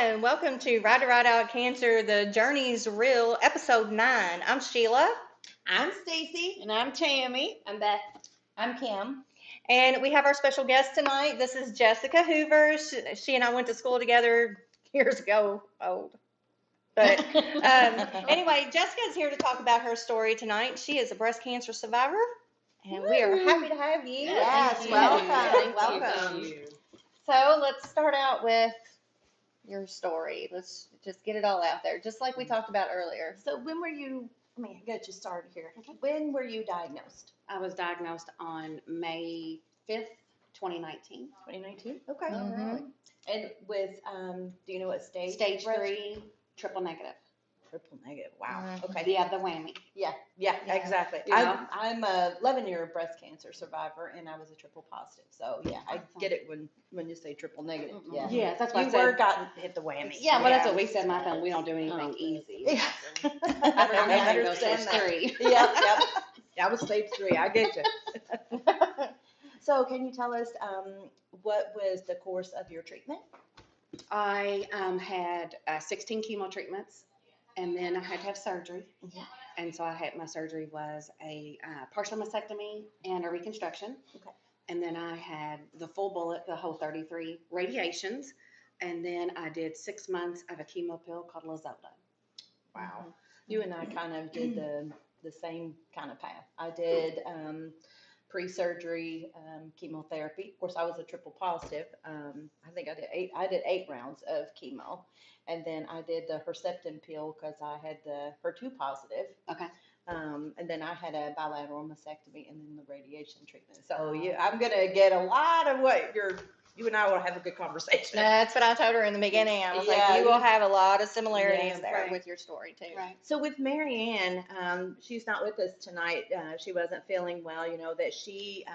and welcome to Ride to Ride Out Cancer, The Journey's Real, Episode 9. I'm Sheila. I'm Stacy. And I'm Tammy. I'm Beth. I'm Kim. And we have our special guest tonight. This is Jessica Hoover. She and I went to school together years ago, old. But anyway, Jessica's here to talk about her story tonight. She is a breast cancer survivor, and we are happy to have you. Yes, welcome. welcome. So let's start out with your story. Let's just get it all out there, just like we talked about earlier. So when were you, get you started here. When were you diagnosed? I was diagnosed on May 5th, 2019. 2019? Okay. Mhm. And with, do you know what stage? Stage 3, triple negative. Triple negative. Wow. Mhm. Okay. Yeah, the whammy. Yeah, Yeah. exactly. You know? I'm a 11-year breast cancer survivor, and I was a triple positive. So yeah, I Awesome. get it when you say triple negative. Yeah. Yeah, that's what You I said. were gotten hit the whammy. Yeah, well, that's what we said. My family, we don't do anything Oh, easy. Yeah. Everything goes understand to that. 3. Yep. I was stage 3. I get you. So can you tell us what was the course of your treatment? I had 16 chemo treatments, and then I had to have surgery. Mhm. And so my surgery was a partial mastectomy and a reconstruction. Okay. And then I had the full bullet, the whole 33 radiations. And then I did 6 months of a chemo pill called Lazola. Wow. You and I kind of did the same kind of path. I did pre-surgery chemotherapy. Of course, I was a triple positive. I think I did 8 rounds of chemo. And then I did the Herceptin pill because I had the HER2 positive. Okay. And then I had a bilateral mastectomy and then the radiation treatment. So I'm going to get a lot of what you and I will have a good conversation. That's what I told her in the beginning. I was Yeah, like, you will you- have a lot of similarities Yeah, there right. with your story, too. Right. So with Mary Ann, she's not with us tonight. She wasn't feeling well. You know that she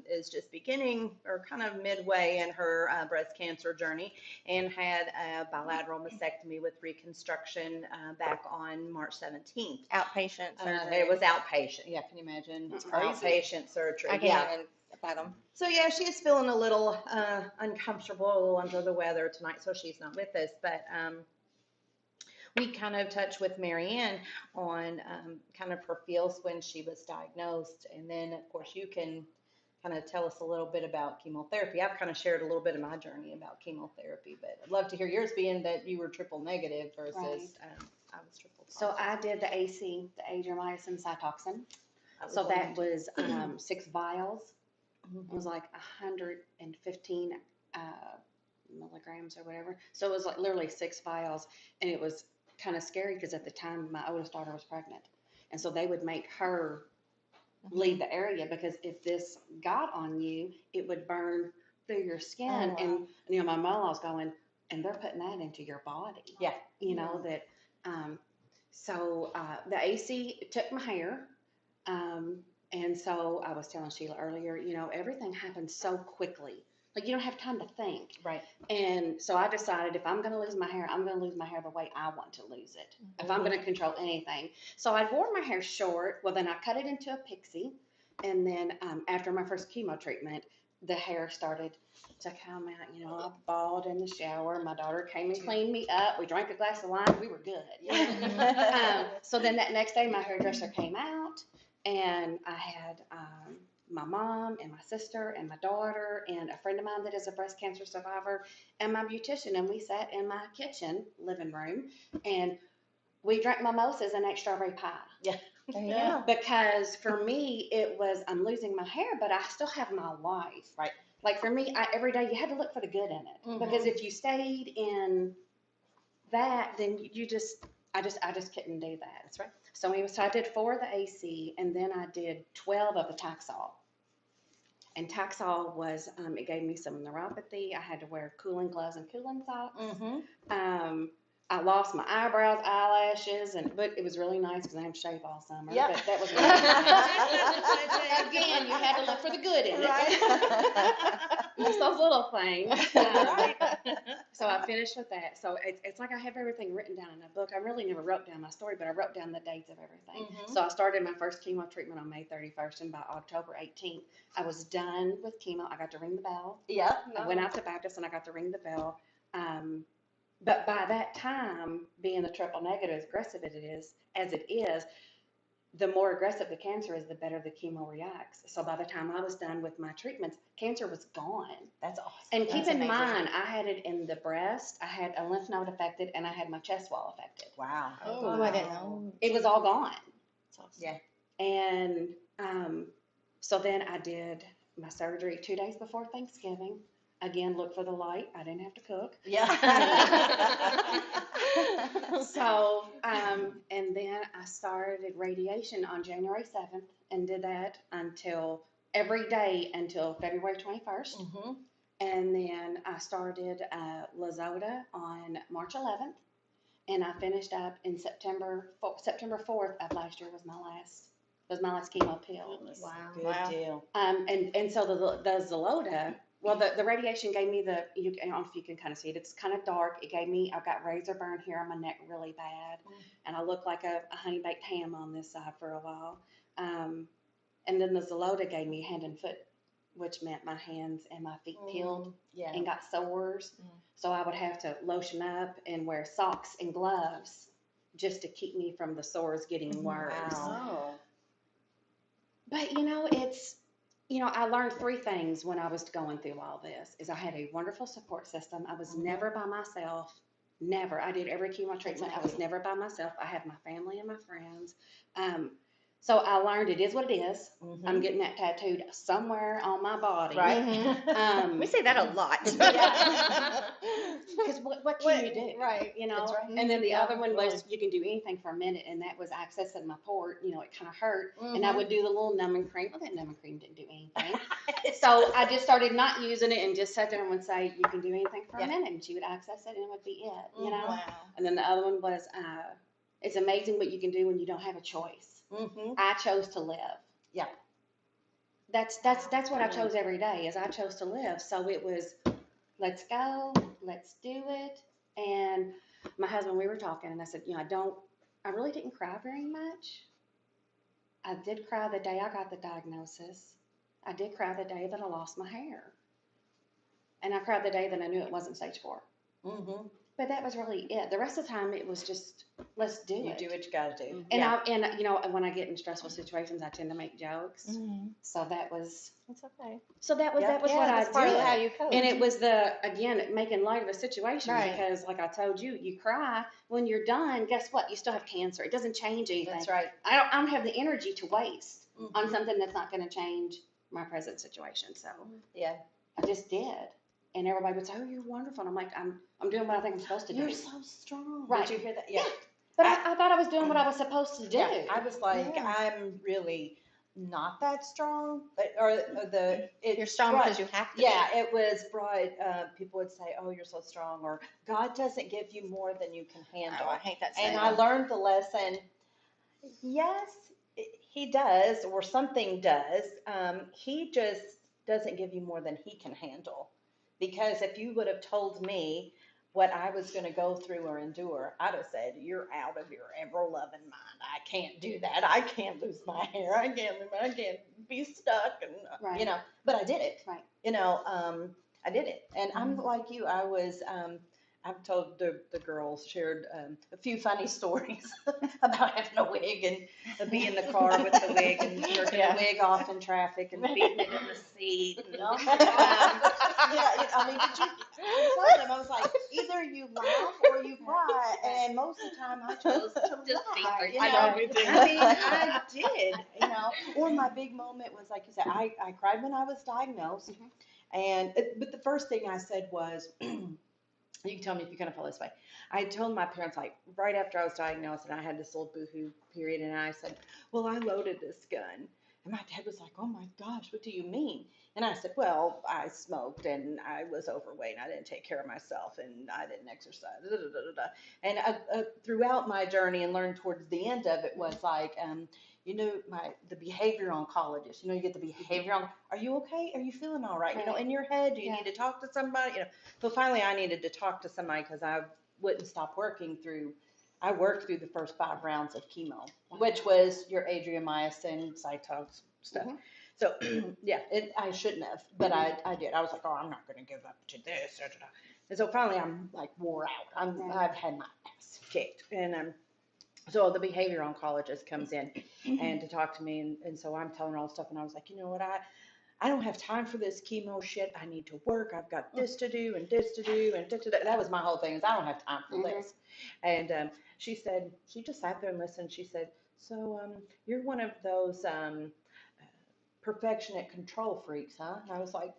is just beginning or kind of midway in her breast cancer journey, and had a bilateral mastectomy with reconstruction back on March 17th. Outpatient surgery. It was outpatient. Yeah, can you imagine? That's crazy. Outpatient surgery. I can't Yeah. even fathom. So yeah, she is feeling a little uncomfortable, a little under the weather tonight, so she's not with us. But we kind of touched with Mary Ann on kind of her feels when she was diagnosed, and then of course you can kind of tell us a little bit about chemotherapy. I've kind of shared a little bit of my journey about chemotherapy, but I'd love to hear yours, being that you were triple negative versus Right. I was triple So positive. I did the AC, the adriamycin cytoxin. I So that wondering. was 6 vials. It was like 115 milligrams or whatever. So it was like literally 6 vials, and it was kind of scary because at the time my oldest daughter was pregnant, and so they would make her leave the area because if this got on you, it would burn through your skin. Oh, wow. And you know, my mother-in-law's going, and they're putting that into your body. Yeah. You know that. So the AC took my hair. And so I was telling Sheila earlier, you know, everything happens so quickly. Like you don't have time to think. Right. And so I decided if I'm going to lose my hair, I'm going to lose my hair the way I want to lose it. If I'm going to control anything. So I wore my hair short. Well, then I cut it into a pixie. And then after my first chemo treatment, the hair started to come out. You know, I bawled in the shower. My daughter came and cleaned me up. We drank a glass of wine. We were good. So then that next day, my hairdresser came out. And I had my mom and my sister and my daughter and a friend of mine that is a breast cancer survivor and my beautician. And we sat in my kitchen living room and we drank mimosas and ate strawberry pie. Yeah. There you go. Because for me, it was, I'm losing my hair, but I still have my life. Right. Like for me, every day you had to look for the good in it. Mhm. Because if you stayed in that, then I just couldn't do that. That's right. So I did 4 of the AC, and then I did 12 of the Taxol. And Taxol was, it gave me some neuropathy. I had to wear cooling gloves and cooling socks. Mm-hmm. I lost my eyebrows, eyelashes, but it was really nice because I didn't shave all summer. Yep. But that was really nice. Again, you had to look for the good in it. Just those little things. So I finished with that. So it's like I have everything written down in a book. I really never wrote down my story, but I wrote down the dates of everything. Mhm. So I started my first chemo treatment on May 31st, and by October 18th, I was done with chemo. I got to ring the bell. Yeah. I went out to Baptist, and I got to ring the bell. But by that time, being the triple negative, as aggressive as it is, the more aggressive the cancer is, the better the chemo reacts. So by the time I was done with my treatments, cancer was gone. That's awesome. And keep That's in amazing. mind, I had it in the breast, I had a lymph node affected, and I had my chest wall affected. Wow. Oh, I didn't know. It was all gone. That's awesome. Yeah. And so then I did my surgery 2 days before Thanksgiving. Again, look for the light. I didn't have to cook. Yeah. So, and then I started radiation on January 7th and did that until every day until February 21st. Mm-hmm. And then I started Lazota on March 11th. And I finished up in September 4th of last year was my last chemo pill. Wow. Good Wow. deal. And so the Zolota, well, the radiation gave me I don't know if you can kind of see it. It's kind of dark. I've got razor burn here on my neck really bad. And I look like a honey baked ham on this side for a while. And then the Zolota gave me hand and foot, which meant my hands and my feet peeled Yeah. and got sores. So I would have to lotion up and wear socks and gloves just to keep me from the sores getting worse. Wow. But I learned 3 things when I was going through all this. Is I had a wonderful support system. I was never by myself. Never. I did every chemo treatment. I was never by myself. I had my family and my friends. So I learned it is what it is. Mm-hmm. I'm getting that tattooed somewhere on my body. Right. We say that a lot. Because what can you do? Right. That's right. And then the Yeah, other one really. was you can do anything for a minute, and that was accessing my port. It kind of hurt, and Mm-hmm. I would do the little numbing cream. Well, that numbing cream didn't do anything. So I just started not using it and just sat there and would say, you can do anything for a minute, and she would access it, and it would be it. Wow. And then the other one was, it's amazing what you can do when you don't have a choice. Mm-hmm. I chose to live. Yeah. That's what I chose every day. Is I chose to live. So it was, let's go, let's do it. And my husband, we were talking, and I said, I really didn't cry very much. I did cry the day I got the diagnosis. I did cry the day that I lost my hair. And I cried the day that I knew it wasn't stage 4. Mm-hmm. But that was really it. The rest of the time, it was just, let's do You it. do what you gotta do. And when I get in stressful situations, I tend to make jokes. Mm-hmm. So that was That's okay. what I That's part of did. how you cope. And it was making light of the situation, Right. because like I told you, you cry when you're done. Guess what? You still have cancer. It doesn't change anything. That's right. I don't have the energy to waste Mm-hmm. on something that's not going to change my present situation. So Yeah. I just did. And everybody would say, "Oh, you're wonderful." And I'm like, I'm doing what I think I'm supposed to do. You're so strong. Right. Did you hear that? Yeah. But I thought I was doing what I was supposed to do. Yeah. I was like, Yeah. I'm really not that strong, You're strong because you have to. Yeah, it was brought. People would say, "Oh, you're so strong," or "God doesn't give you more than you can handle." Oh, I hate that And saying. I learned the lesson. Yes, he does, or something does. He just doesn't give you more than he can handle. Because if you would have told me what I was going to go through or endure, I'd have said, "You're out of your ever-loving mind. I can't do that. I can't lose my hair. I can't be stuck." And Right. but I did it. Right. I did it. And I'm like you. I was. I've told the girls, shared a few funny stories about having a wig and be in the car with the wig and jerking the wig off in traffic and beating it in the seat. And, I mean, did you? I told them, I was like, either you laugh or you cry, and most of the time I chose to laugh. I know, me too. I mean, I did. Or my big moment was, like you said, I cried when I was diagnosed, but the first thing I said was. You can tell me if you kind of feel this way. I told my parents, like, right after I was diagnosed and I had this little boohoo period, and I said, "Well, I loaded this gun." And my dad was like, "Oh my gosh, what do you mean?" And I said, "Well, I smoked and I was overweight and I didn't take care of myself and I didn't exercise." And throughout my journey and learned towards the end of it was like, the behavior oncologist, you get the behavior on, "Are you okay? Are you feeling all right? Right. In your head, do you need to talk to somebody?" So finally I needed to talk to somebody because I wouldn't stop working through. I worked through the first 5 rounds of chemo, which was your adriamycin, Cytox stuff. Mhm. So, yeah, I shouldn't have, but I did. I was like, oh, I'm not going to give up to this. And so finally, I'm like wore out. I've had my ass kicked. And so the behavior oncologist comes in and to talk to me. And so I'm telling her all this stuff. And I was like, you know what? I don't have time for this chemo shit. I need to work. I've got this to do and this to do and this to do. That was my whole thing is I don't have time for this. And she said, she just sat there and listened. She said, so you're one of those perfectionist control freaks, huh? And I was like,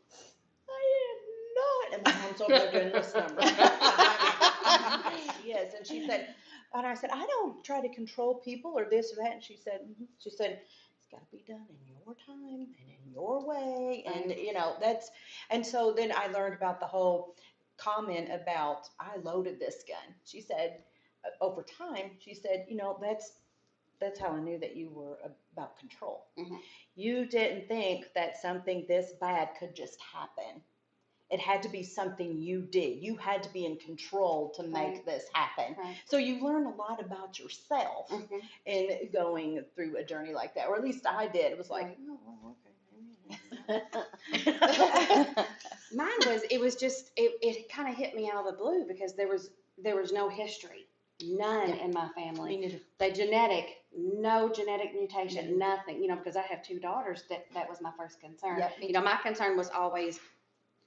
I am not. And my mom's over there doing this number. Yes. And she said, and I said, I don't try to control people or this or that. And she said, it's got to be done in your time and in your way. And, and so then I learned about the whole comment about I loaded this gun. She said, over time, she said, that's how I knew that you were about control. You didn't think that something this bad could just happen. It had to be something you did. You had to be in control to make this happen. So you learn a lot about yourself in going through a journey like that, or at least I did. It was like, oh, okay. Mine was, it kind of hit me out of the blue because there was no history. None in my family. Me neither. No genetic mutation, nothing, because I have 2 daughters, that was my first concern. Yep, My concern was always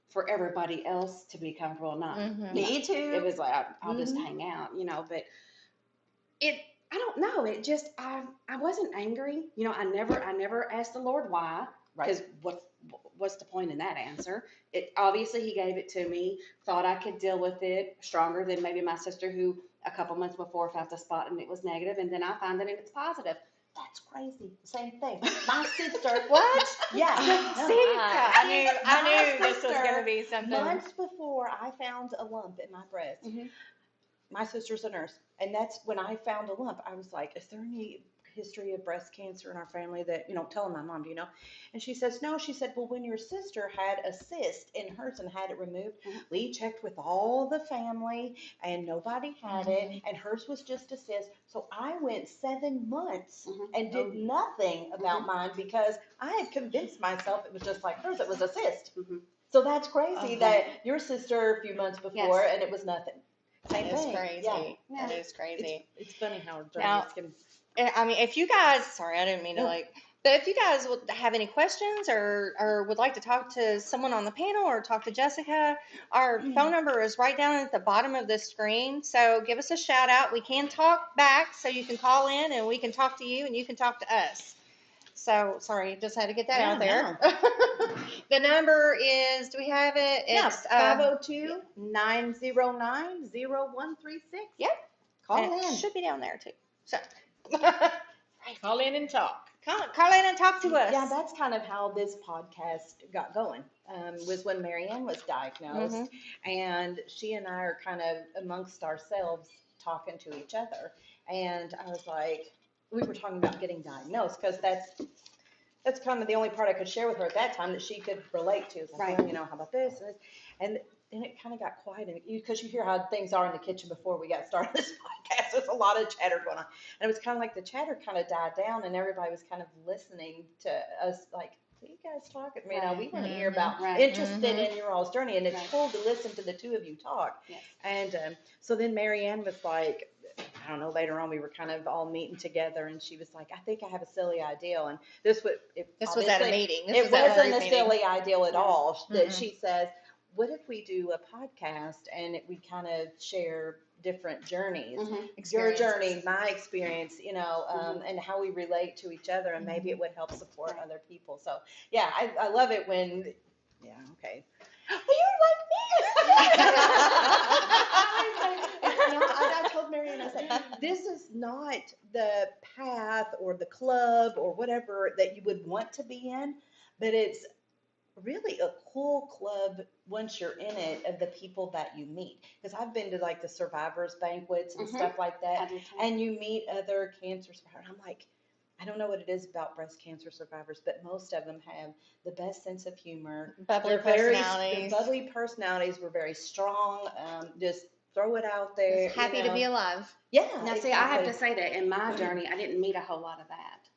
for everybody else to be comfortable, not me too. It was like, I'll just hang out, but I don't know. It just, I wasn't angry. I never asked the Lord why, because what's the point in that answer? Obviously he gave it to me, thought I could deal with it stronger than maybe my sister who a couple months before felt a spot and it was negative, and then I find that it's positive. That's crazy. Same thing. My sister. What? Yeah. See, I knew this was going to be something. Months before I found a lump in my breast, my sister's a nurse, and that's when I found a lump. I was like, is there any history of breast cancer in our family that, telling my mom, do you know? And she says, no. She said, well, when your sister had a cyst in hers and had it removed, we checked with all the family and nobody had it, and hers was just a cyst. So I went 7 months and did nothing about mine because I had convinced myself it was just like hers, it was a cyst. So that's crazy that your sister a few months before and it was nothing. Same That is thing. crazy. Yeah. That is crazy. It's funny how Now, I mean, if you guys, sorry, I didn't mean to but if you guys would have any questions or would like to talk to someone on the panel or talk to Jessica, our phone number is right down at the bottom of the screen. So give us a shout out. We can talk back, so you can call in and we can talk to you and you can talk to us. So, sorry, just had to get that out there. The number is, do we have it? It's 502-909-0136. Yep. Call and in. It should be down there too. So, Call in and talk. Call in and talk to us. Yeah, that's kind of how this podcast got going, was when Marianne was diagnosed. And she and I are kind of amongst ourselves talking to each other. And I was like, we were talking about getting diagnosed because that's kind of the only part I could share with her at that time that she could relate to. Like, well, how about this? And then it kind of got quiet because you hear how things are in the kitchen before we got started this podcast. There's a lot of chatter going on. And it was kind of like the chatter kind of died down and everybody was kind of listening to us like, what are you guys talking? We want to hear about, interested in your all's journey. And it's cool to listen to the two of you talk. Yes. And so then Marianne was like, I don't know, later on we were kind of all meeting together and she was like, I think I have a silly ideal. And this was at a meeting. It wasn't a silly ideal at all. That she says, what if we do a podcast and we kind of share different journeys, your journey, my experience, and how we relate to each other, and maybe it would help support other people. So yeah, I love it when, okay. Well, you're like me. I told Marianne, I said, this is not the path or the club or whatever that you would want to be in, but it's really a cool club once you're in it of the people that you meet. Because I've been to like the survivors banquets and stuff like that, and you meet other cancer survivors. I'm like, I don't know what it is about breast cancer survivors, but most of them have the best sense of humor. Bubbly personalities. Bubbly personalities were very strong. Just throw it out there. Just happy to be alive. Yeah. Now, see, I have to say that in my journey, I didn't meet a whole lot of that.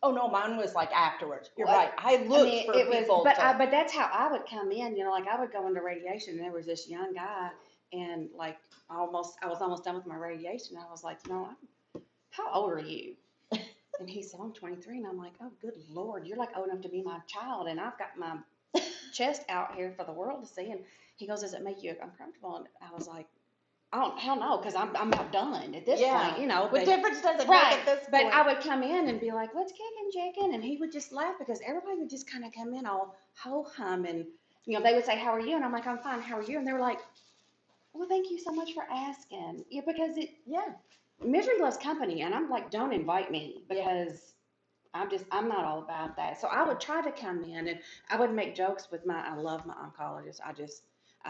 Oh, no, mine was like afterwards. You're Well, right. I looked for people to. but that's how I would come in, like I would go into radiation and there was this young guy and like I was almost done with my radiation. I was like, how old are you? And he said, I'm 23. And I'm like, oh, good Lord, you're like old enough to be my child. And I've got my chest out here for the world to see. And he goes, does it make you uncomfortable? And I was like, oh, hell no, because I'm about done at this point, What but- difference does it Right, make at this but point? I would come in and be like, what's kicking, Jakin? And he would just laugh because everybody would just kind of come in all ho-hum and, they would say, how are you? And I'm like, I'm fine, how are you? And they were like, well, thank you so much for asking. Yeah, because misery loves company. And I'm like, don't invite me because I'm not all about that. So I would try to come in and I would make jokes with I love my oncologist. I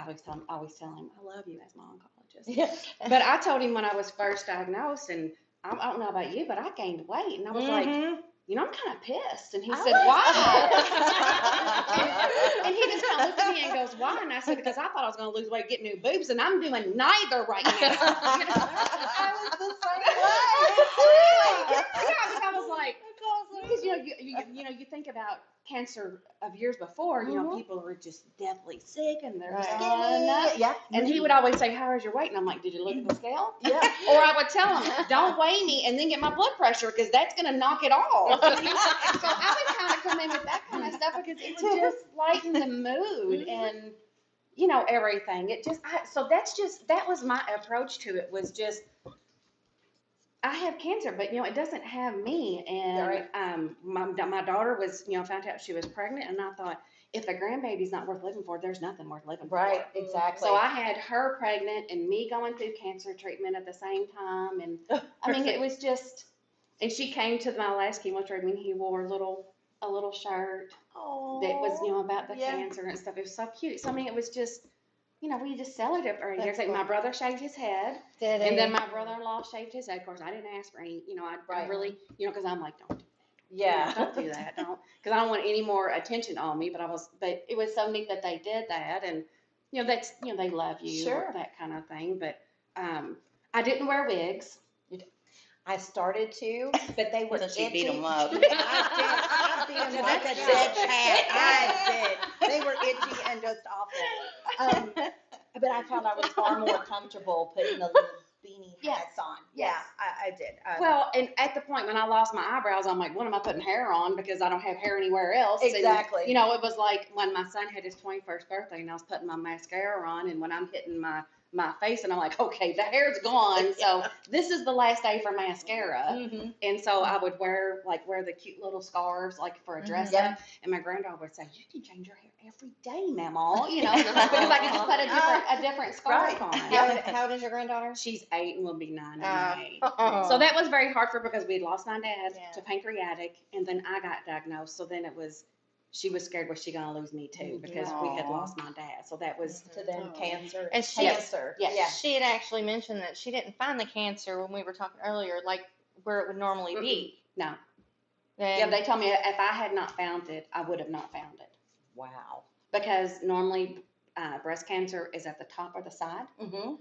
always tell him, I love you as my oncologist. Yeah. But I told him when I was first diagnosed, and I don't know about you, but I gained weight. And I was like, I'm kind of pissed. And he said, why? And he just kind of looked at me and goes, why? And I said, because I thought I was going to lose weight, get new boobs, and I'm doing neither right now. I was the same way. Yeah, because I was like, because you think about cancer of years before, people are just deathly sick and they're skinny. Yeah. And he would always say, how is your weight? And I'm like, did you look at the scale? Yeah. Or I would tell him, don't weigh me and then get my blood pressure because that's going to knock it off. So I would kind of come in with that kind of stuff because it would just lighten the mood and, everything. That was my approach to it was just, I have cancer, but it doesn't have me. And my daughter was, found out she was pregnant, and I thought, if a grandbaby's not worth living for, there's nothing worth living for. Right, exactly. So I had her pregnant and me going through cancer treatment at the same time, and I mean it was just. And she came to my last chemo treatment. He wore a little shirt that was about the cancer and stuff. It was so cute. So I mean, it was just. We just celebrated for years. Like my brother shaved his head, and then my brother-in-law shaved his head. Of course, I didn't ask for any. I really, because I'm like, don't do that. Yeah. Don't do that. Don't, because I don't want any more attention on me. But it was so neat that they did that, and that's they love you, Sure, that kind of thing. But I didn't wear wigs. I started to, but they were So she itchy. beat 'em up. I beat them like a dead cat. I did. They were itchy and just awful. But I found I was far more comfortable putting the little beanie hats on. Yes. Yeah, I did. Well, and at the point when I lost my eyebrows, I'm like, what am I putting hair on? Because I don't have hair anywhere else. Exactly. And, it was like when my son had his 21st birthday and I was putting my mascara on, and when I'm hitting my face, and I'm like, okay, the hair's gone. So this is the last day for mascara. Mm-hmm. And so I would wear the cute little scarves, like for a dress up. And my granddaughter would say, you can change your hair every day, Mama, because I could just put a different scarf on. How old is your granddaughter? She's 8 and will be 9 in May. So that was very hard for her because we had lost my dad to pancreatic, and then I got diagnosed. So then she was scared, was she going to lose me too? Because we had lost my dad. So that was. To then cancer. And cancer. Yes. Yeah. She had actually mentioned that she didn't find the cancer when we were talking earlier, like where it would normally be. No. And Yeah, they told me if I had not found it, I would have not found it. Wow. Because normally breast cancer is at the top or the side. Mm-hmm.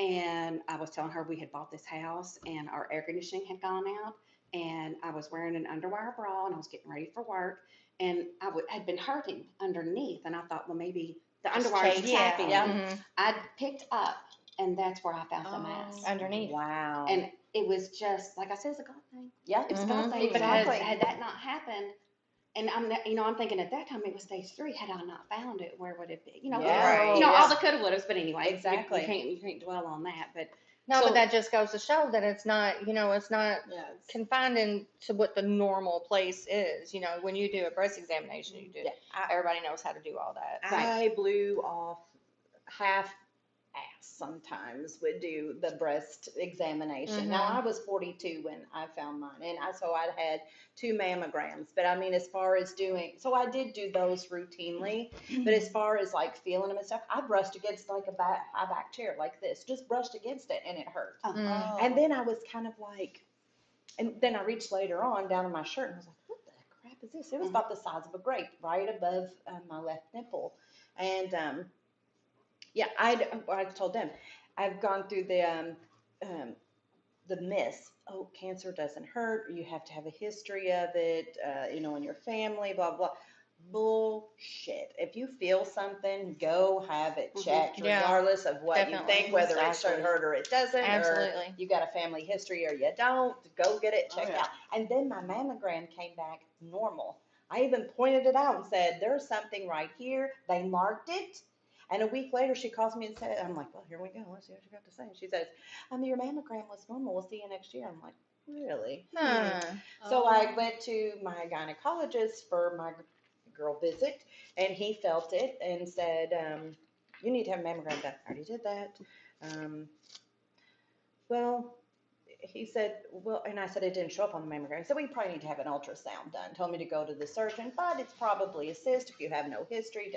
And I was telling her we had bought this house and our air conditioning had gone out, and I was wearing an underwire bra and I was getting ready for work, and I had been hurting underneath, and I thought, well, maybe the underwire is tapping. Yeah. I picked up, and that's where I found the mass. Underneath. Wow. And it was just, like I said, it's a God thing. Yeah. It's a God thing, Exactly. because had that not happened, and I'm thinking at that time it was stage 3. Had I not found it, where would it be? All the coulda, wouldas. But anyway, Exactly. You can't dwell on that. But No, so, but that just goes to show that it's not, it's not Yes. confined into what the normal place is. When you do a breast examination, you do. Yeah. Everybody knows how to do all that. I blew off half ass sometimes would do the breast examination. Now I was 42 when I found mine, and so I'd had 2 mammograms. But I mean, as far as so I did do those routinely. But as far as like feeling them and stuff, I brushed against like a back chair like this, just brushed against it, and it hurt. Mm. And then I was kind of like, and then I reached later on down in my shirt and I was like, what the crap is this? It was about the size of a grape, right above my left nipple. And I told them, I've gone through the the myths. Oh, cancer doesn't hurt. You have to have a history of it, in your family, blah, blah. Bullshit. If you feel something, go have it checked, Yeah, regardless of what you definitely. think, whether it Exactly. should hurt or it doesn't, or Absolutely. you got a family history or you don't. Go get it Oh, checked yeah. out. And then my mammogram came back normal. I even pointed it out and said, there's something right here. They marked it. And a week later, she calls me and said, I'm like, well, here we go. Let's see what you got to say. She says, your mammogram was normal. We'll see you next year. I'm like, really? Huh. So I went to my gynecologist for my girl visit, and he felt it and said, you need to have a mammogram done. I already did that. Well, he said, and I said it didn't show up on the mammogram. He said, well, you probably need to have an ultrasound done. Told me to go to the surgeon, but it's probably a cyst if you have no history,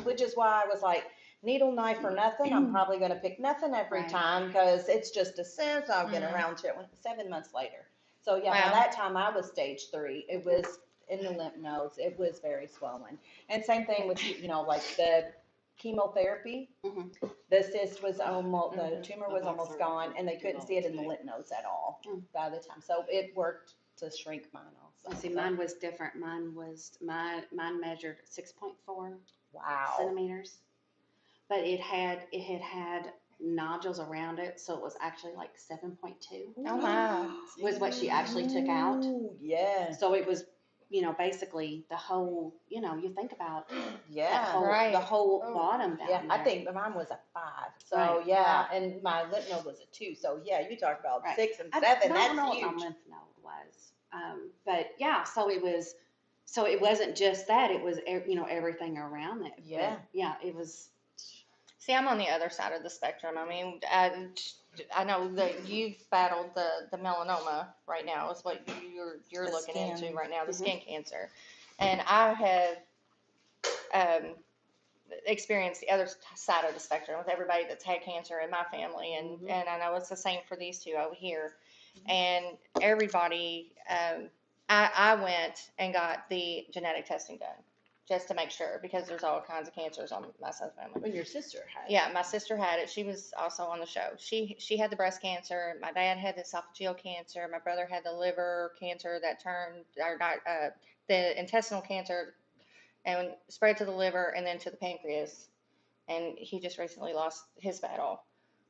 which is why I was like, needle, knife, or nothing. I'm probably going to pick nothing every Right. time because it's just a cyst. I'll get around to it 7 months later. So, yeah, Wow. by that time I was stage 3. It was in the lymph nodes. It was very swollen. And same thing with, like the chemotherapy. Mhm. The cyst was almost, the tumor was almost gone, and they couldn't see it in the lymph nodes at all by the time. So it worked to shrink mine also. See, mine was different. Mine measured 6.4 Wow. centimeters, but it had nodules around it, so it was actually like 7.2 Oh, wow. was what she actually took out. Ooh, yeah. So it was, basically the whole, you think about that Yeah. whole, Right. the whole Oh. bottom down Yeah, there. I think mine was a 5. So Right. yeah, and my lymph node was a 2. So yeah, you talk about Right. 6 and I 7. don't That's know what huge. my lymph node was. But yeah, so it wasn't just that, it was, everything around it. Yeah. But, yeah, it was. See, I'm on the other side of the spectrum. I mean, I know that you've battled the melanoma right now is what you're The looking skin. into right now, the Mhm. skin cancer. And I have experienced the other side of the spectrum with everybody that's had cancer in my family. And I know it's the same for these two over here. And everybody, I went and got the genetic testing done just to make sure because there's all kinds of cancers on my son's family. When your sister had. Yeah, my sister had it. She was also on the show. She had the breast cancer. My dad had the esophageal cancer. My brother had the liver cancer that the intestinal cancer and spread to the liver and then to the pancreas. And he just recently lost his battle.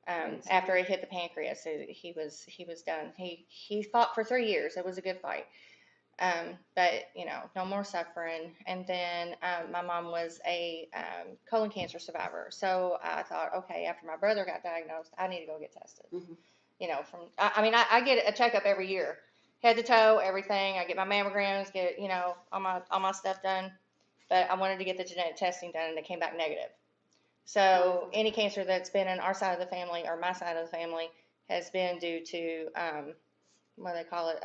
After it hit the pancreas, he was done. He fought for 3 years. It was a good fight. But no more suffering. And then my mom was a colon cancer survivor. So I thought, okay, after my brother got diagnosed, I need to go get tested. Mhm. I get a checkup every year, head to toe, everything. I get my mammograms, get all my stuff done. But I wanted to get the genetic testing done, and it came back negative. So any cancer that's been in our side of the family or my side of the family has been due to what do they call it?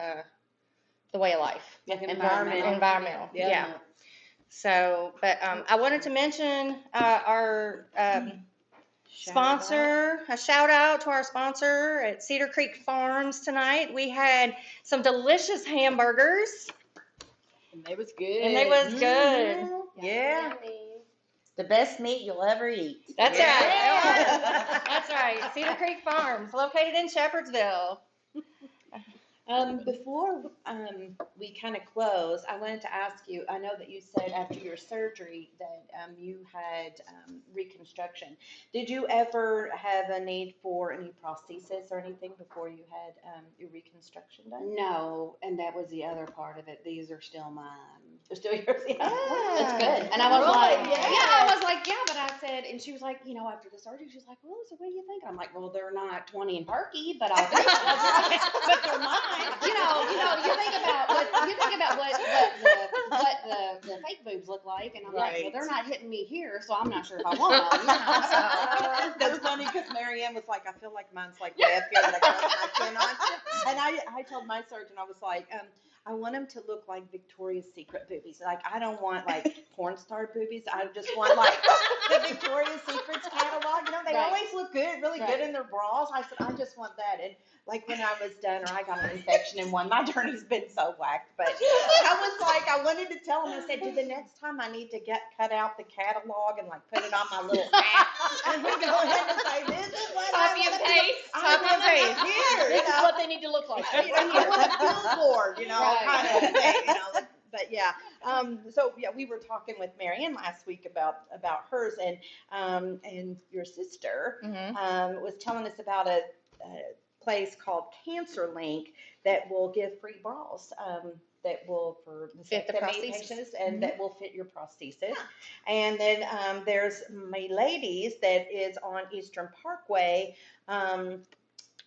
The way of life. Like Environmental. Yeah. So, but I wanted to mention our sponsor, a shout out to our sponsor at Cedar Creek Farms tonight. We had some delicious hamburgers. And they was good. And they was good. Yeah. The best meat you'll ever eat. That's Yeah. right. That's right. Cedar Creek Farms, located in Shepherdsville. Before we kind of close, I wanted to ask you, I know that you said after your surgery that you had reconstruction. Did you ever have a need for any prosthesis or anything before you had your reconstruction done? No, and that was the other part of it. These are still mine. They're still yours? Yeah. It's good. And I was Really? like, Yeah. I was like, yeah, but I said, and she was like, after the surgery, she was like, well, so what do you think? I'm like, well, they're not 20 and perky, but I'll take them. But they're mine. You think about what the fake boobs look like, and I'm like, well, Right. they're not hitting me here, so I'm not sure if I want them. So. That's funny because Marianne was like, I feel like mine's like way up here that I can't put my chin on. And I told my surgeon, I was like, I want them to look like Victoria's Secret boobies. Like, I don't want like porn star boobies. I just want like the Victoria's Secrets catalog. They Right. always look good, really good in their bras. I said, I just want that. And like when I was done, or I got an infection in one, my journey's been so whacked. But I was like, I wanted to tell him, I said, the next time I need to cut out the catalog and like put it on my little app. And we go ahead and say, this is what Copy and paste. Copy and paste. Here. This is what they need to look like. You know, you want a billboard, Right. kind of thing, But yeah, so yeah, we were talking with Marianne last week about hers, and your sister was telling us about a place called Cancer Link that will give free bras. That will for Fit the vasectomy prosthesis. patients and that will fit your prosthesis. And then there's my ladies that is on Eastern Parkway.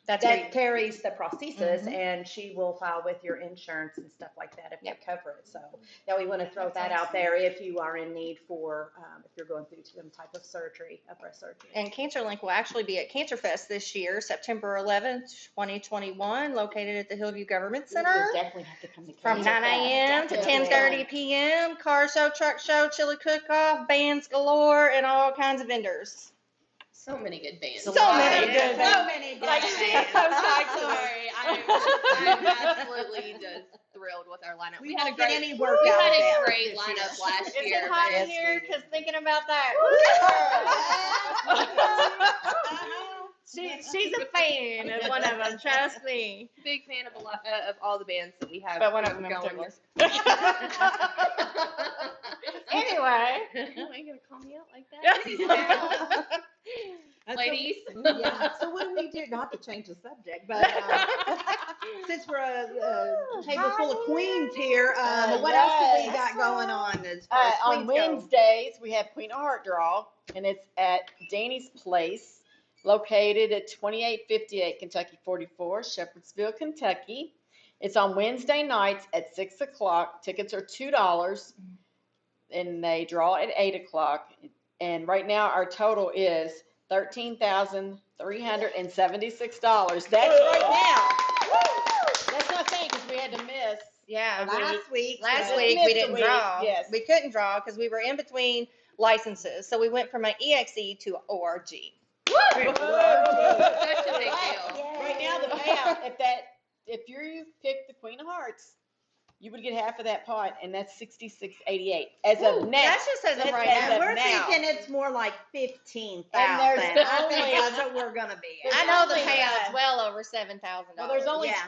That carries the prosthesis, and she will file with your insurance and stuff like that if they cover it. So, yeah, we want to throw that out there if you are in need for, if you're going through some type of surgery, a breast surgery. And CancerLink will actually be at Cancer Fest this year, September 11th, 2021, located at the Hillview Government Center. You'll definitely have to come to From 9 a.m. to Definitely. 10:30 p.m. Car show, truck show, chili cook-off, bands galore, and all kinds of vendors. So many good bands. So many good So many good Like bands. she goes back to Sorry, I'm absolutely just thrilled with our lineup. We had a won't get great, any work we out had of a them great this lineup year. last Is year. it hot in but- here? Because thinking about that, she's a fan of one of them, trust me. Big fan of a lot of all the bands that we have. But one of them in going particular. this. Anyway. Are you gonna call me out like that? That's Ladies. Yeah, so what do we do, not to change the subject, but since we're a table full of queens here, what else do we got going on as far as On queens go? Wednesdays, we have Queen of Heart Draw, and it's at Danny's Place, located at 2858 Kentucky 44, Shepherdsville, Kentucky. It's on Wednesday nights at 6 o'clock. Tickets are $2, and they draw at 8 o'clock. And right now, our total is $13,376. That's right now. That's not saying because we had to miss. Yeah, Last week. last so- week missed we a didn't week, draw. yes. We couldn't draw because we were in between licenses. So we went from an EXE to ORG. Such a big deal. Right now, the payout, if you pick the Queen of Hearts, you would get half of that pot, and that's $66.88 as of now. That's just as of right As now. of We're now. thinking it's more like 15,000. And there's I think only- that's what we're gonna be at. I know the only, payout's well over $7,000. Well, there's only Yeah.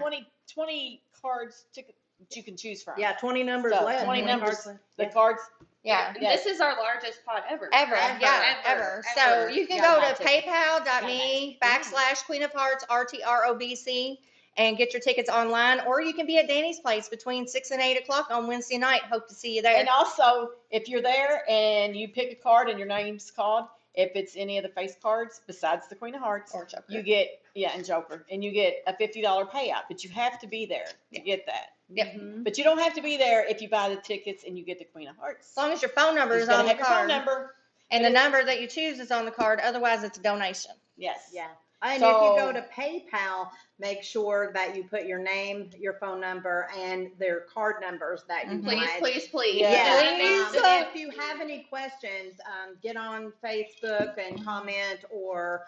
20 cards that you can choose from. Yeah, 20 numbers So, left. 20 numbers. cards left. The Yeah. cards. yeah. And Yes. This is our largest pot ever. Ever, yeah, Ever. ever. So you can Yeah, go buy to tickets. paypal.me/Queen of Hearts RTROBC and get your tickets online, or you can be at Danny's Place between 6 and 8 o'clock on Wednesday night. Hope to see you there. And also, if you're there and you pick a card and your name's called, if it's any of the face cards besides the Queen of Hearts, Or Joker. you get, and Joker, and you get a $50 payout, but you have to be there to get that. Yep. Mhm. But you don't have to be there if you buy the tickets and you get the Queen of Hearts. As long as your phone number You is just gotta on the have your phone card. number. And the number that you choose is on the card. Otherwise, it's a donation. Yes. Yeah. And So- if you go to PayPal, make sure that you put your name, your phone number, and their card numbers that you Please, want. please, please. Yeah. Please. If you have any questions, get on Facebook and comment, or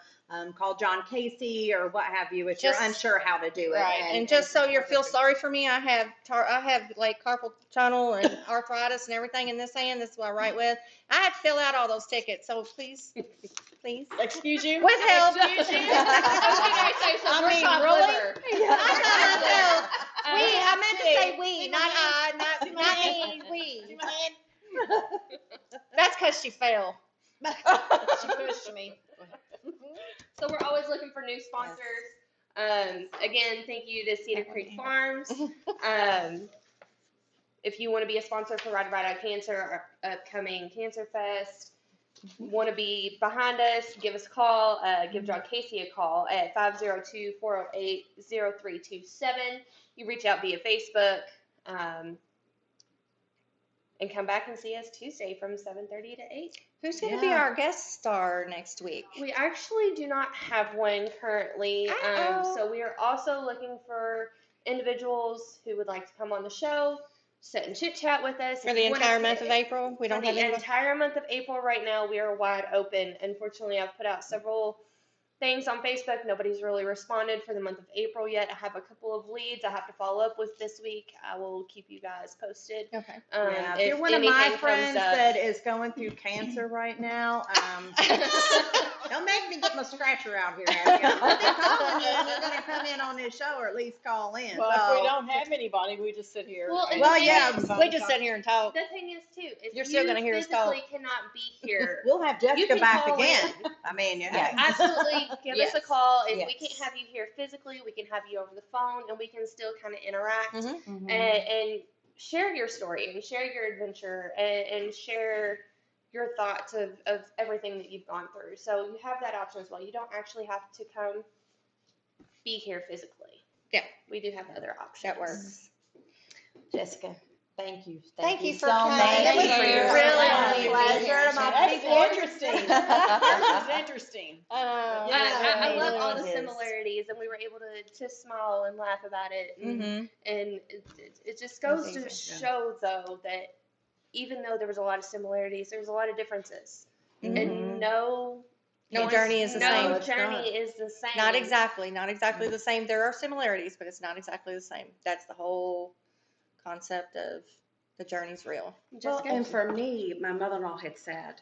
call John Casey or what have you if you're Just- unsure how to do it. Right. And just so you feel sorry for me, I have like carpal tunnel and arthritis and everything in this hand. This is what I write with. I had to fill out all those tickets. So please. Excuse you? With help. I was gonna say, so I we're mean, soft really? liver. I meant to say we, not I, not me, we. That's because she fell. She pushed me. So we're always looking for new sponsors. Again, thank you to Cedar Creek Farms. If you want to be a sponsor for Ride Out Cancer, our upcoming Cancer Fest, want to be behind us, give us a call. Give John Casey a call at 502-408-0327. You reach out via Facebook. And come back and see us Tuesday from 7:30 to 8. Who's going to be our guest star next week? We actually do not have one currently. Uh-oh. So we are also looking for individuals who would like to come on the show, sit and chit chat with us. For the If you wanna entire sit- month of April? We don't For have the any. entire month of April right now, we are wide open. Unfortunately, I've put out several things on Facebook. Nobody's really responded for the month of April yet. I have a couple of leads I have to follow up with this week. I will keep you guys posted. Okay. Yeah, if you're one of my anything comes friends up- that is going through cancer right now, don't make me get my scratcher out here. I've been calling you, and you're gonna come in on this show, or at least call in. Well, if so. we don't have anybody, we just sit here. Well, and Well, the thing yeah, is- We just sit here and talk. The thing is too, if You're you still gonna hear us talk. physically cannot be here, We'll have Jessica can back call in. again. I mean, yeah. absolutely give us a Yes. call. If we Yes. can't have you here physically, we can have you over the phone, and we can still kind of interact Mhm. and share your story and share your adventure and share your thoughts of everything that you've gone through. So you have that option as well. You don't actually have to come be here physically. Yeah. We do have other options. That works. Jessica, thank you. Thank you for so coming. much. It was really a pleasure. My That's people. interesting. This is interesting. I love all the it is. similarities, and we were able to smile and laugh about it. And, Mhm. and it just goes to Amazing. show, though, that even though there was a lot of similarities, there was a lot of differences. Mhm. And no journey is the no same. journey is the same. Not exactly the same. There are similarities, but it's not exactly the same. That's the whole concept of the journey's real. Well, Jessica? and for me, my mother-in-law had said,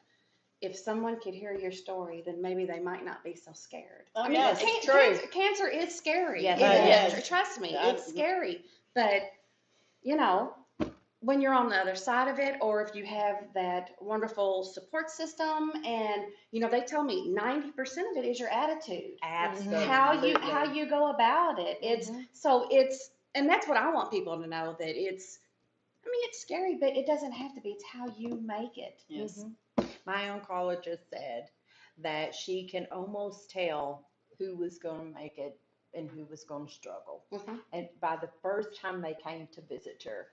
if someone could hear your story, then maybe they might not be so scared. Oh, I mean, yes, can- it's true. Cancer is scary. Yes, It it is. is. Trust me, Yeah. it's scary. But, you know, when you're on the other side of it, or if you have that wonderful support system, and, you know, they tell me 90% of it is your attitude. Absolutely. How you go about it. And that's what I want people to know, that it's scary, but it doesn't have to be. It's how you make it. Yes. My oncologist said that she can almost tell who was going to make it and who was going to struggle. Mhm. And by the first time they came to visit her,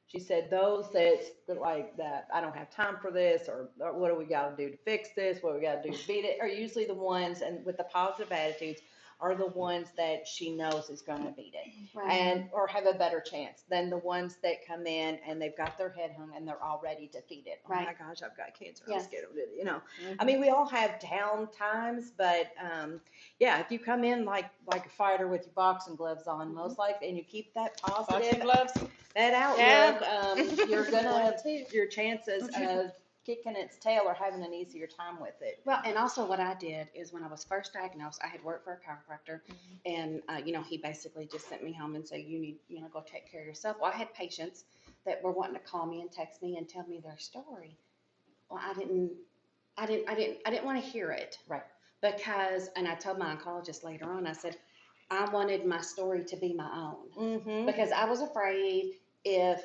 she said those that like that I don't have time for this, or what do we got to do to fix this, what do we got to do to beat it, are usually the ones, and with the positive attitudes, are the ones that she knows is going to beat it, and or have a better chance than the ones that come in and they've got their head hung and they're already defeated. Oh my Right. gosh, I've got cancer. I'm Yes. scared of it. You know, Mhm. I mean, we all have down times, but yeah, if you come in like a fighter with your boxing gloves on, most likely, and you keep that Boxing positive, gloves. that outlook, you're gonna too. your chances of kicking its tail or having an easier time with it. Well, and also what I did is when I was first diagnosed, I had worked for a chiropractor, and you know, he basically just sent me home and said, you need, you know, go take care of yourself. Well, I had patients that were wanting to call me and text me and tell me their story. Well, I didn't want to hear it. Right. Because, and I told my oncologist later on, I said, I wanted my story to be my own. Mm-hmm. Because I was afraid if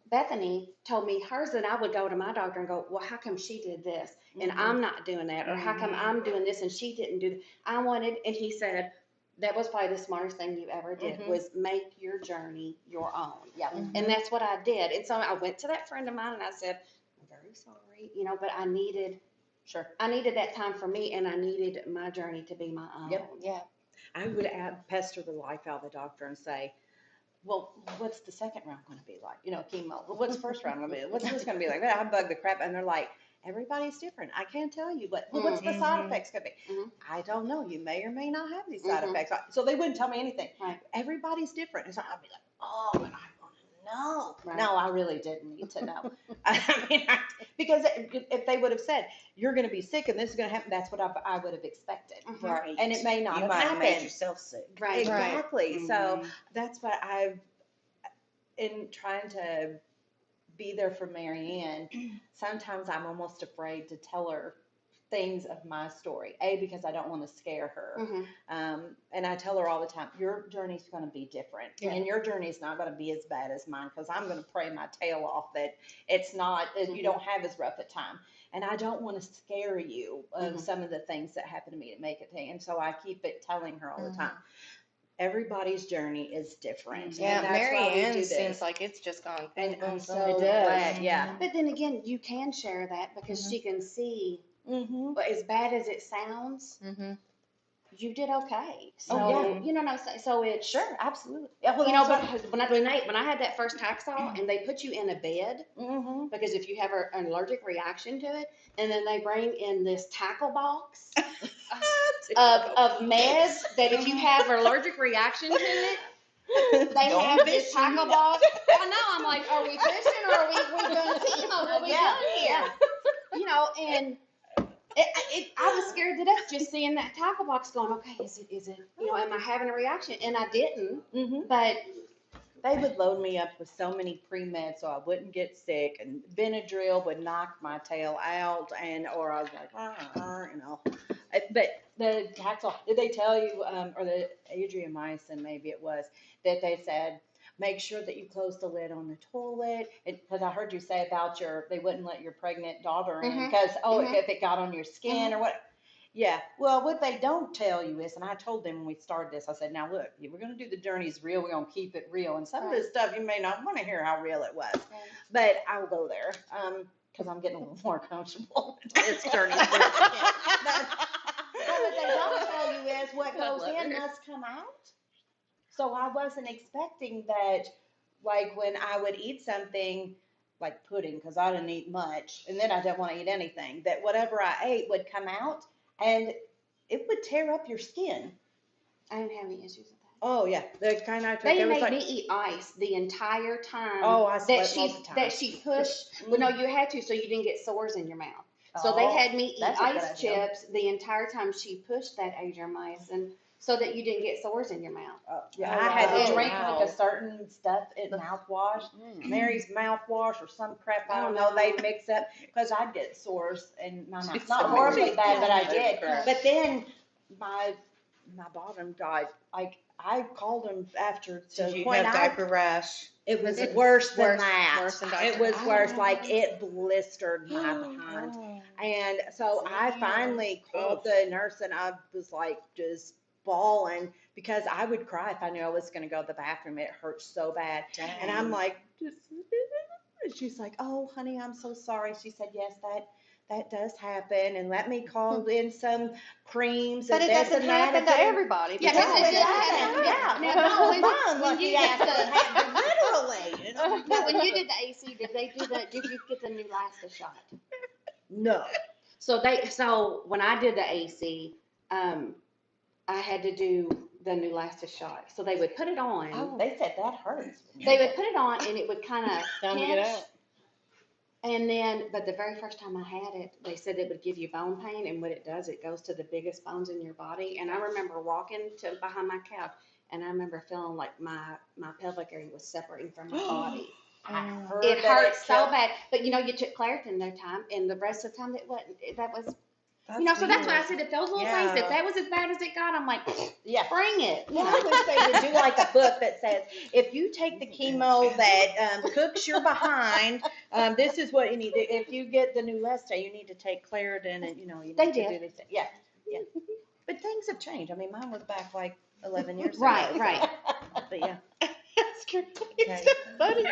Bethany told me hers, that I would go to my doctor and go, well, how come she did this and I'm not doing that? Or how come I'm doing this and she didn't do that? I wanted, and he said, that was probably the smartest thing you ever did, was make your journey your own. Yeah. And that's what I did. And so I went to that friend of mine and I said, I'm very sorry, you know, but I needed that time for me, and I needed my journey to be my own. Yep. Yeah. I would pester the life out of the doctor and say, well, what's the second round going to be like? You know, chemo. Well, what's the first round going to be? What's this going to be like? I bug the crap, and they're like, everybody's different. I can't tell you, but well, what's the side effects going to be? Mhm. I don't know. You may or may not have these side Mhm. effects. So they wouldn't tell me anything. Right. Everybody's different. And so I'd be like, oh, but I want to know. Right. No, I really didn't need to know. I mean, because if they would have said, you're going to be sick and this is going to happen, that's what I would have expected. Mhm. Right. And it may not You have might have made happened. yourself sick. Right. Exactly. So Mhm. that's what I've, in trying to be there for Marianne, sometimes I'm almost afraid to tell her things of my story. Because I don't want to scare her. Mhm. And I tell her all the time, your journey's going to be different. Yeah. And your journey's not going to be as bad as mine, because I'm going to pray my tail off that it's not, that you don't have as rough a time. And I don't want to scare you of some of the things that happen to me to make it. And so I keep telling her all the time. Everybody's journey is different. Yeah, And that's why we do Marianne this. seems like it's just gone. And boom, I'm boom, so boom. glad, yeah. But then again, you can share that because she can see, Mm-hmm. but as bad as it sounds, Mhm. you did okay. So, yeah. you know what I'm saying? So it's, Sure, absolutely. Yeah, well, you know, that's but when I had that first Taxol and they put you in a bed, mm-hmm. because if you have an allergic reaction to it, and then they bring in this tackle box of meds that if you have an allergic reaction to it, they Going have this fishing. tackle box. I know, I'm like, are we fishing or are we doing chemo? What are we doing here? You know, and I was scared to death just seeing that tackle box going, okay, is it, am I having a reaction? And I didn't, but They would load me up with so many pre-meds so I wouldn't get sick, and Benadryl would knock my tail out, or I was like, But the Taxol, did they tell you, or the Adriamycin, maybe it was, that they said, make sure that you close the lid on the toilet, because I heard you say about they wouldn't let your pregnant daughter in, because, if it got on your skin or what. Yeah, well, what they don't tell you is, and I told them when we started this, I said, now look, we're going to do the journeys real, we're going to keep it real, and some of this stuff you may not want to hear how real it was, but I will go there, because I'm getting a little more comfortable with this journey. But what they don't tell you is what goes in must come out. So I wasn't expecting that, like when I would eat something like pudding, because I didn't eat much, and then I didn't want to eat anything, that whatever I ate would come out. And it would tear up your skin. I didn't have any issues with that. Oh yeah, the kind I took. They made me eat ice the entire time. Oh, I sweat that most of the time. That she pushed. Well, no, you had to, so you didn't get sores in your mouth. So they had me eat ice chips the entire time she pushed that Adriamycin, so that you didn't get sores in your mouth. Yeah, I had to drink like a certain stuff in mouthwash, Mary's mouthwash or some crap. I don't know. They mix up because I'd get sores in my mouth. Not horribly bad, but I did. But then my bottom died. Like I called him after to Did you point have out. diaper rash? It was worse than that. Worse than diaper It was rash. worse. Like it blistered my behind. And so I finally called the nurse, and I was like just bawling because I would cry if I knew I was going to go to the bathroom. It hurt so bad. Dang. And I'm like, and she's like, oh, honey, I'm so sorry. She said, yes, that does happen. And let me call in some creams. But and it this doesn't and that. happen to everybody. Yeah, No, it it doesn't. Yeah. Now, Mine, when you lucky get ass, happened literally. You know? But when you did the AC, did you get the new Neulasta shot? No. So when I did the AC, I had to do the new Neulasta shot. So they would put it on. Oh, they said that hurts. They would put it on, and it would kind of Time to get out. And then, but the very first time I had it, they said it would give you bone pain, and what it does, it goes to the biggest bones in your body. And I remember walking to behind my couch, and I remember feeling like my pelvic area was separating from my body. It hurt so bad. But you took Claritin that time, and the rest of the time that was. So that's why I said if those little things, if that was as bad as it got, I'm like, yeah, bring it. Well, I wish they would do like a book that says, if you take the chemo that cooks your behind, this is what you need. If you get the Neulasta, you need to take Claritin, and you need to do this. Yeah, yeah. But things have changed. I mean, mine was back like 11 years ago. Right. But yeah. That's funny. Okay.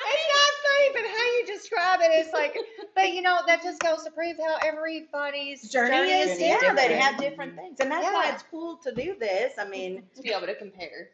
It's not funny, but how you describe it is like, but that just goes to prove how everybody's journey is Yeah, different. they have different things. And that's why Yeah. it's cool to do this. I mean, To be able to compare.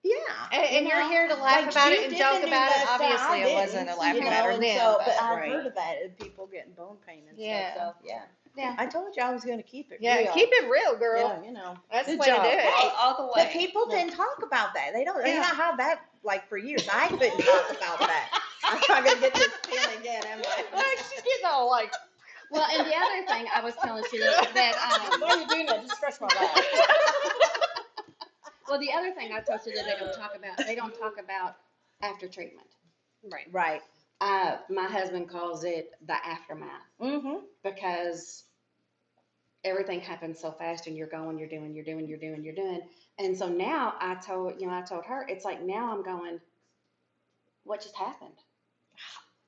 yeah. And you're here to laugh Like, about you it and did joke the about it. Neulasta, Obviously, I it wasn't a didn't, laugh matter and then. so, but I've right. heard of that, of people getting bone pain and Yeah. stuff. So, yeah. Yeah. I told you I was going to keep it Yeah, real. keep it real, girl. Yeah, That's the Good way job. to do it. Hey, All the way. but people didn't talk about that. They don't. Yeah. I have that like for years. I couldn't talk about that. I'm not going to get this feeling again, am I? She's getting all like, Well, and the other thing I was telling you that Why are you doing that? Just stretch my back. well, the other thing I told you that they don't talk about after treatment. Right. Right. My husband calls it the aftermath Mm-hmm. because everything happens so fast, and you're doing. And so now I told her, it's like now I'm going, what just happened?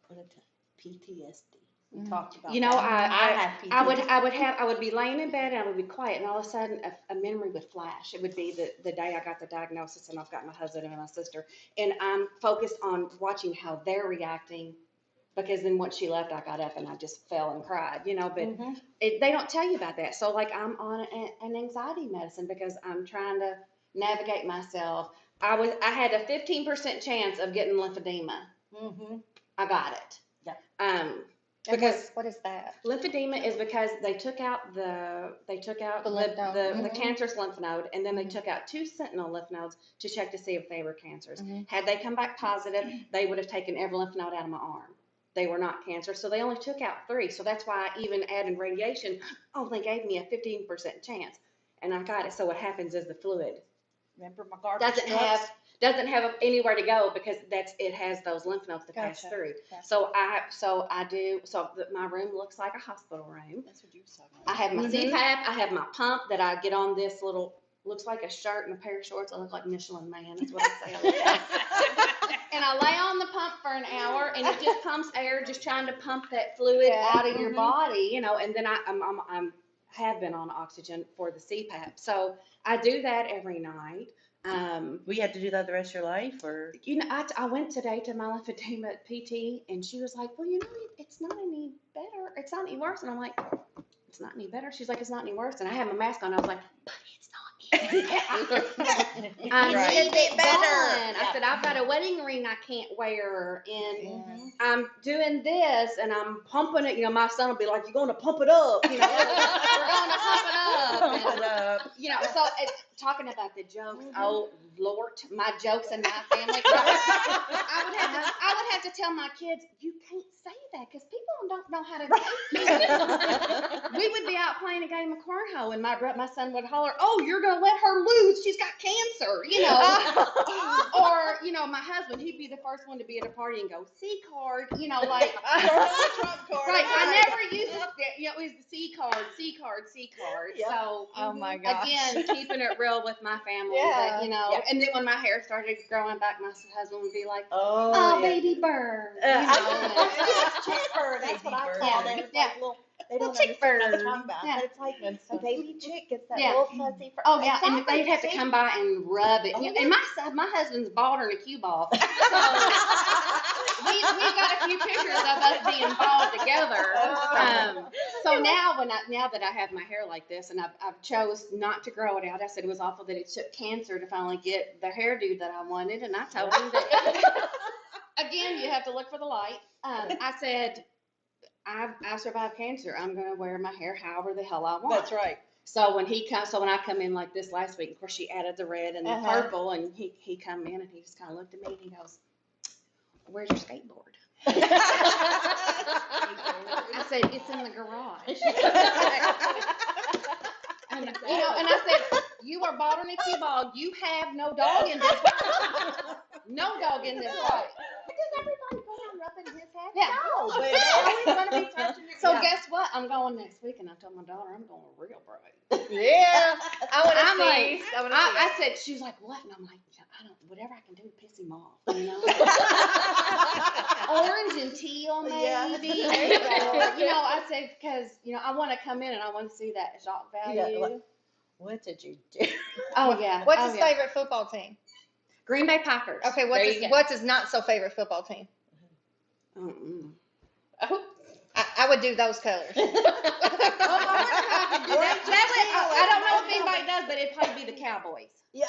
Put it to PTSD. We talked about You know, that. I would be laying in bed and I would be quiet, and all of a sudden a memory would flash. It would be the day I got the diagnosis, and I've got my husband and my sister, and I'm focused on watching how they're reacting, because then once she left, I got up and I just fell and cried, but they don't tell you about that. So like I'm on an anxiety medicine because I'm trying to navigate myself. I had a 15% chance of getting lymphedema. Mm-hmm. I got it. Yeah. Because what is that? lymphedema is because they took out the lymph node. the cancerous lymph node, and then they took out 2 sentinel lymph nodes to check to see if they were cancers. Mhm. Had they come back positive, they would have taken every lymph node out of my arm. they were not cancer. So they only took out 3. So that's why even adding radiation only gave me a 15% chance. And I got it. So what happens is the fluid Remember my garbage doesn't have anywhere to go because it has those lymph nodes to pass Gotcha. through. Gotcha. So my room looks like a hospital room. That's what you were talking I about. have my CPAP. I have my pump that I get on this little, looks like a shirt and a pair of shorts. I look like Michelin Man. That's what I say. I look like. And I lay on the pump for an hour, and it just pumps air, just trying to pump that fluid out of your body, you know. And then I'm have been on oxygen for the CPAP, so I do that every night. We had to do that the rest of your life, or? You know, I went today to my lymphedema PT, and she was like, well, you know, it's not any better. It's not any worse. And I'm like, it's not any better. She's like, it's not any worse. And I had my mask on. I was like, but it's not any better. I need it better. I said, I've got a wedding ring I can't wear, and I'm doing this, and I'm pumping it. You know, my son will be like, you're going to pump it up. You know, we're going to pump it up. Pump it up. You know, so talking about the jokes, oh Lord, my jokes in my family. I would have to tell my kids, you can't say that because people don't know how to say it. We would be out playing a game of cornhole, and my son would holler, "Oh, you're gonna let her lose? She's got cancer," you know. Or you know, my husband, he'd be the first one to be at a party and go, "C card," you know, like. Right, I never used it. You know, it was the C card. Yeah. So, Oh my gosh. again, keeping it real with my family. Yeah. But, you know, Yeah. and then when my hair started growing back, my husband would be like, Oh, "Oh, yeah. baby bird." Chipper, that's what I call them. It's like little, they don't chick understand what I'm bird. talking about, Yeah. but it's like a baby chick gets that Yeah. little fuzzy fur. Oh yeah, and Exactly. they'd have to See? come by and rub it. Oh, And my husband's bald or a cue ball. So we've got a few pictures of us being bald together. So now that I have my hair like this, and I've chose not to grow it out. I said it was awful that it took cancer to finally get the hairdo that I wanted, and I told him that again, you have to look for the light. I said, I survived cancer. I'm gonna wear my hair however the hell I want. That's right. So when when I come in like this last week, of course she added the red and the purple, and he come in and he just kind of looked at me and he goes, "Where's your skateboard?" I said, "It's in the garage." And you know, and I said, "You are bald and a cue ball. You have no dog in this fight. No dog in this fight." Because everybody go around rubbing his head. Yeah. No, but they always want to be touching your So guess what? I'm going next week, and I told my daughter I'm going real bright. Yeah. I want I'm to like, see. I said, she was like, "What?" And I'm like, I don't, whatever I can do to piss him off, you know. Orange and teal, maybe. Yeah. Or, you know, I said, because, you know, I want to come in and I want to see that shock value. Yeah, like- What did you do? Oh, yeah. What's oh, his yeah. favorite football team? Green Bay Packers. Okay, There you go. what's his not so favorite football team? Mm-mm. I would do those colors. I don't know if anybody does, but it'd probably be the Cowboys. Yeah.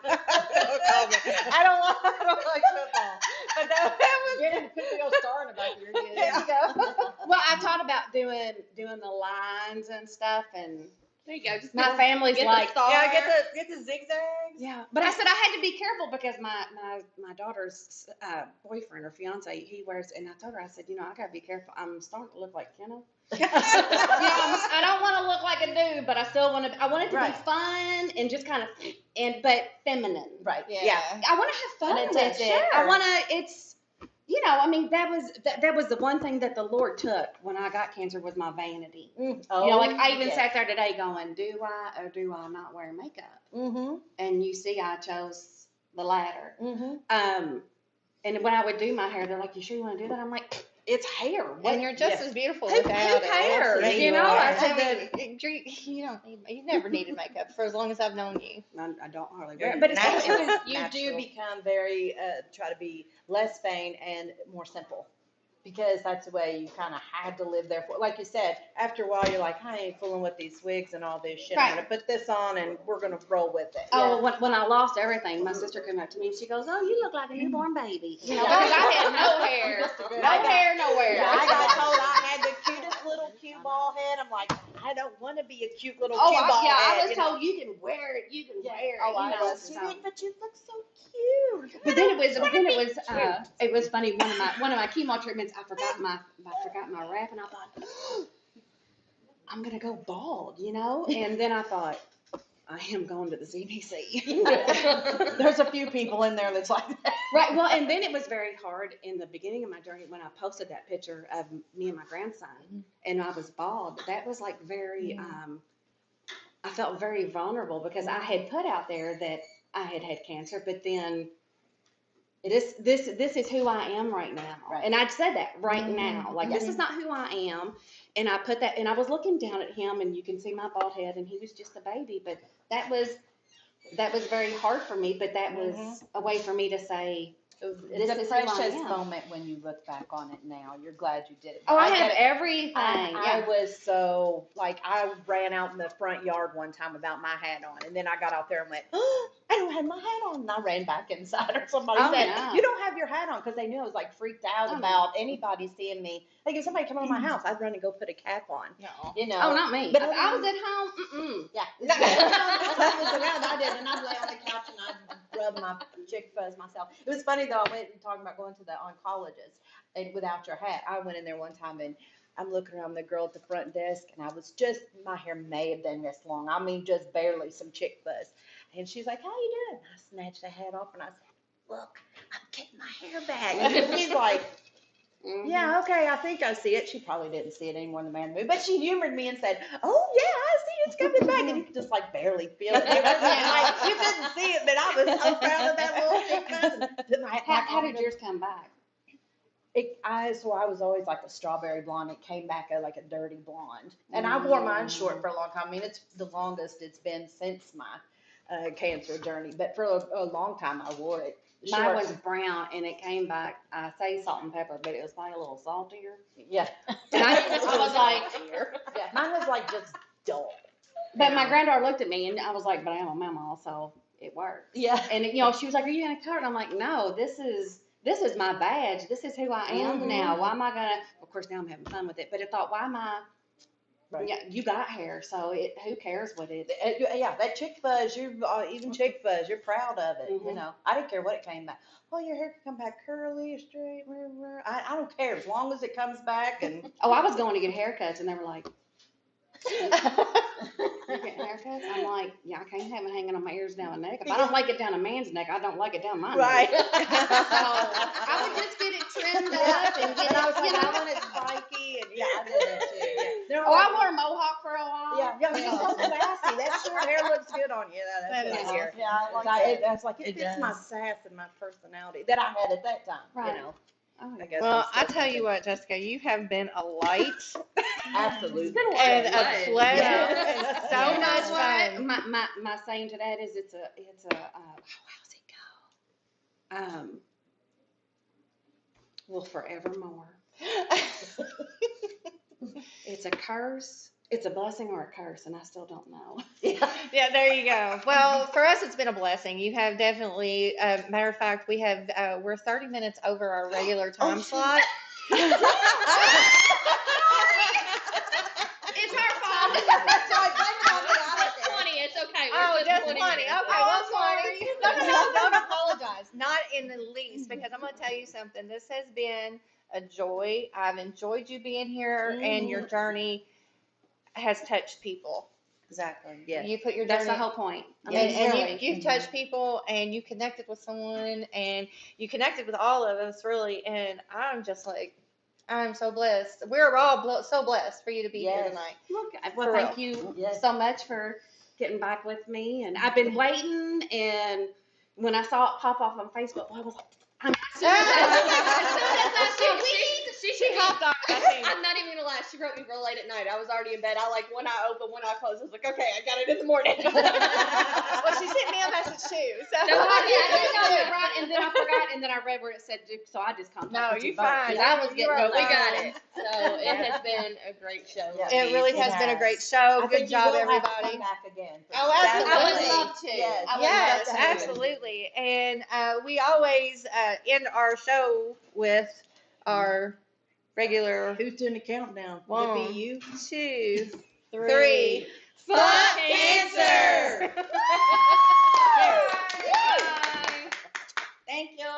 I don't like football. But that was Get him, put the old star in the back of your head. there you go. Well, I thought about doing the lines and stuff, and There you go. Just my family's get like, the star. Yeah, get the zigzags. yeah. But I said I had to be careful because my daughter's boyfriend or fiance, he wears, and I told her, I said, you know, I gotta be careful. I'm starting to look like Kenneth. You know, I don't want to look like a dude, but I still want to. I want it to Right. be fun and just kind of, but feminine. Right. Yeah. I want to have fun And with it's- it. I sure. want to. It's, you know, I mean, that was the one thing that the Lord took when I got cancer was my vanity. Oh, You know, like I even yeah. sat there today going, do I or do I not wear makeup? Mm-hmm. And you see, I chose the latter. Mm-hmm. And when I would do my hair, they're like, "You sure you want to do that?" I'm like, "It's hair. What?" And you're just Yeah. as beautiful Who without it. cares? Absolutely. You know, I I said mean, you don't need, you've never needed makeup for as long as I've known you. I don't hardly wear it, But but it's natural. always You do natural. become very, try to be less vain and more simple. Because that's the way you kind of had to live there for. Like you said, after a while, you're like, I ain't fooling with these wigs and all this shit. I'm Right. going to put this on and we're going to roll with it. Oh, when I lost everything, my sister came up to me and she goes, "Oh, you look like a newborn baby." You know, because I had no hair, no hair nowhere. Yeah, I got told I had the cutest little cue ball head. I'm like, I I don't want to be a cute little Oh, cue ball I head, was you know. told you can wear it. You can wear it. Oh, you I know, was too, so. but you look so cute. But then it was funny. One of my chemo treatments, I forgot my wrap, and I thought, I'm gonna go bald, you know. And then I thought, I am going to the CDC. There's a few people in there that's like that. Right. Well, and then it was very hard in the beginning of my journey when I posted that picture of me and my grandson, and I was bald. That was like very. I felt very vulnerable because I had put out there that I had had cancer, but then. This is who I am right now. Right. And I'd said that right now. Like, this is not who I am. And I put that, and I was looking down at him, and you can see my bald head, and he was just a baby. But that was very hard for me, but that was a way for me to say, It's this a is who I precious am. moment when you look back on it now. You're glad you did it. Oh, I get have it. everything. I was so, like, I ran out in the front yard one time without my hat on, and then I got out there and went, oh, I don't have my hat on, and I ran back inside, or somebody Oh, said, no. you don't have your hat on, because they knew I was, like, freaked out Oh, about anybody seeing me. Like, if somebody came over my house, I'd run and go put a cap on, No. you know. Oh, not me. But If I was at home, Yeah. I was around, I did, and I'd lay on the couch and I'd rub my chick fuzz myself. It was funny though, I went and talking about going to the oncologists and without your hat. I went in there one time and I'm looking around the girl at the front desk and I was just, my hair may have been this long. I mean, just barely some chick fuzz. And she's like, how you doing? I snatched the hat off and I said, look, I'm getting my hair back. And she's like, yeah, okay, I think I see it. She probably didn't see it any more than the man in the movie, but she humored me and said, oh, yeah, I see it's coming back. And you could just like barely feel it. It wasn't like, you couldn't see it, but I was so proud of that little chick fuzz. And put my hat back how on. did yours come back? So I was always like a strawberry blonde. It came back like a dirty blonde. And I wore mine short for a long time. I mean, it's the longest it's been since my cancer journey. But for a long time, I wore it short. Mine was brown, and it came back, I say salt and pepper, but it was probably a little saltier. Yeah. And I was like, Yeah, mine was like just dull. but my granddaughter looked at me, and I was like, but I am a mama, so it works. Yeah. And, you know, she was like, are you going to cut it? And I'm like, no, this is my badge. This is who I am now. Why am I going to, of course, now I'm having fun with it, but I thought, why am I, Right. yeah, you got hair, so who cares what it Yeah, that chick fuzz, even chick fuzz, you're proud of it, you know. I didn't care what it came back. Oh, your hair can come back curly or straight, I don't care as long as it comes back. And Oh, I was going to get haircuts, and they were like, you get haircuts? I'm like, yeah, I can't have it hanging on my ears down my neck. If I don't like it down a man's neck, I don't like it down my right. neck. So I would just get it trimmed up and get And I it, was like, you know. I want it spiky, and yeah, I did that too. Yeah. Oh, I wore a mohawk for a while. Yeah, you're so classy. That short hair looks good on you. That's That what is I hear. Yeah, I like I was like, it It fits my does. sass and my personality that I had at that time. Right. You know, Oh, I guess. Well, I'm I still tell you thinking. what, Jessica, you have been a light Absolutely. and a pleasure. Yeah. So Yeah. You know much what? fun. My saying to that is it's a how's it go? Well, forevermore. It's a curse. It's a blessing or a curse, and I still don't know. Yeah, there you go. Well, for us, it's been a blessing. You have definitely, matter of fact, we're 30 minutes over our regular time slot. It's our fault. It's 20. It's okay. Oh, just 20. Okay, well, sorry. 20. No, don't apologize. Not in the least, because I'm going to tell you something. This has been a joy. I've enjoyed you being here, and your journey has touched people. Exactly. Yeah. You put your That's journey. the whole point. I And, mean, and really. you've touched people, and you connected with someone, and you connected with all of us, really. And I'm just like, I'm so blessed. We're all so blessed for you to be here Yes. tonight. Look, For well, thank you Yes. so much for getting back with me. And I've been waiting, and when I saw it pop off on Facebook, I was like, as soon as I saw She hopped on. I'm not even gonna lie. She wrote me real late at night. I was already in bed. One eye open, one eye closed. I was like, okay, I got it in the morning. Well, she sent me a message too. So No, I didn't know that, right? And then I forgot, and then I read where it said Duke, so I just contacted No, you you're both, fine. 'cause I was You getting are no, we got fine. it. So it has been a great show. Yeah. It really has been a great show. I Good think you job, will have to everybody. come back again. Oh, I absolutely. would love to. Yes. I would Yes, love to. absolutely. And we always end our show with our regular Who's doing the countdown? Would One. it be you? 2, 3. Fuck cancer! cancer! Thank you.